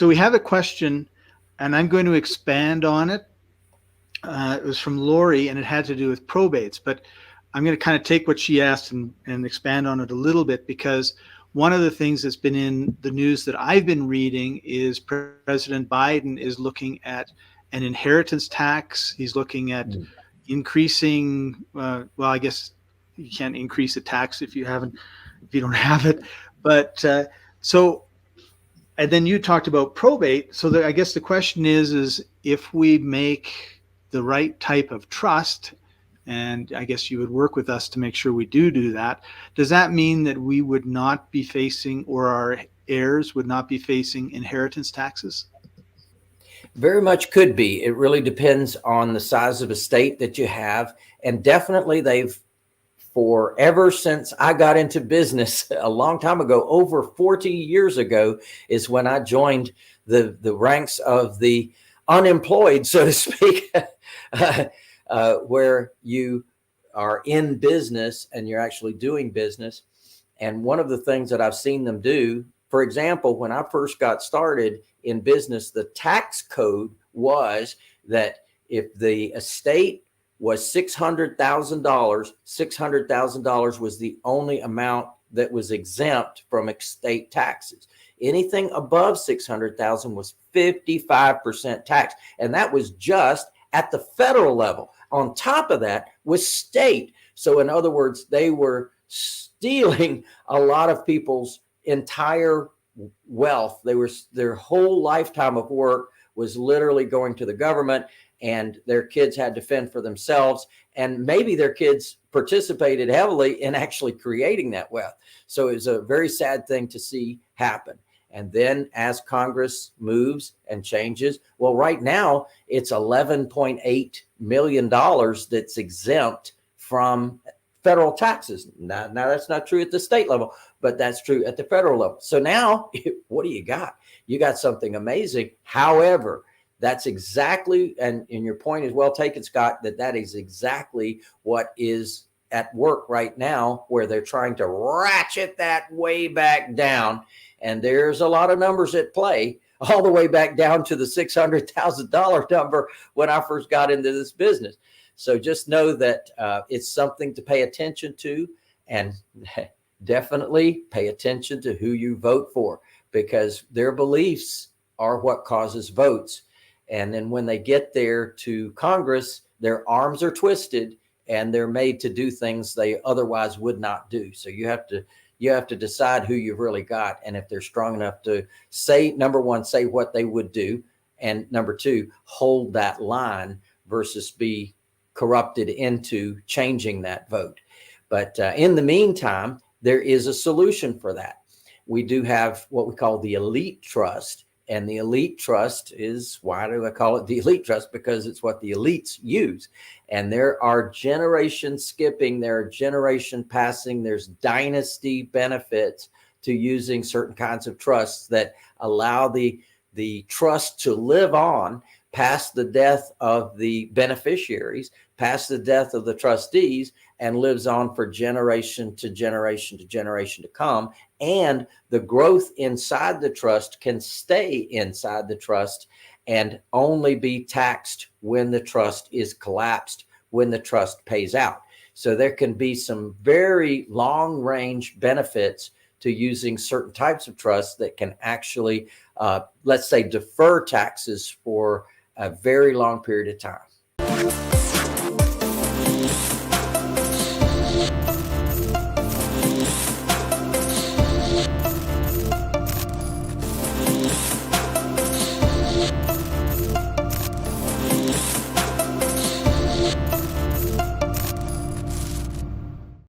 So we have a question, and I'm going to expand on it. It was from Lori, and it had to do with probates, but I'm going to kind of take what she asked and expand on it a little bit, because one of the things that's been in the news that I've been reading is President Biden is looking at an inheritance tax. He's looking at increasing, well, I guess you can't increase a tax if you don't have it. But so, and then you talked about probate. So I guess the question is if we make the right type of trust, and I guess you would work with us to make sure we do that. Does that mean that we would not be facing, or our heirs would not be facing, inheritance taxes? Very much could be. It really depends on the size of estate that you have. And definitely forever since I got into business a long time ago, over 40 years ago, is when I joined the ranks of the unemployed, so to speak, where you are in business and you're actually doing business. And one of the things that I've seen them do, for example, when I first got started in business, the tax code was that if the estate was $600,000, $600,000 was the only amount that was exempt from estate taxes. Anything above 600,000 was 55% tax. And that was just at the federal level. On top of that was state. So in other words, they were stealing a lot of people's entire wealth. Their whole lifetime of work was literally going to the government, and their kids had to fend for themselves. And maybe their kids participated heavily in actually creating that wealth. So it was a very sad thing to see happen. And then as Congress moves and changes, well, right now it's $11.8 million that's exempt from federal taxes. Now that's not true at the state level, but that's true at the federal level. So now what do you got? You got something amazing. However, that's exactly, and your point is well taken, Scott, that is exactly what is at work right now, where they're trying to ratchet that way back down. And there's a lot of numbers at play, all the way back down to the $600,000 number when I first got into this business. So just know that it's something to pay attention to, and definitely pay attention to who you vote for, because their beliefs are what causes votes. And then when they get there to Congress, their arms are twisted and they're made to do things they otherwise would not do. So you have to decide who you've really got, and if they're strong enough to say, number one, say what they would do, and number two, hold that line versus be corrupted into changing that vote. But in the meantime, there is a solution for that. We do have what we call the elite trust. And the elite trust is, why do I call it the elite trust? Because it's what the elites use. And there are generation skipping, there are generation passing, there's dynasty benefits to using certain kinds of trusts that allow the trust to live on past the death of the beneficiaries, past the death of the trustees, and lives on for generation to generation to generation to come. And the growth inside the trust can stay inside the trust and only be taxed when the trust is collapsed, when the trust pays out. So there can be some very long range benefits to using certain types of trusts that can actually, let's say, defer taxes for a very long period of time.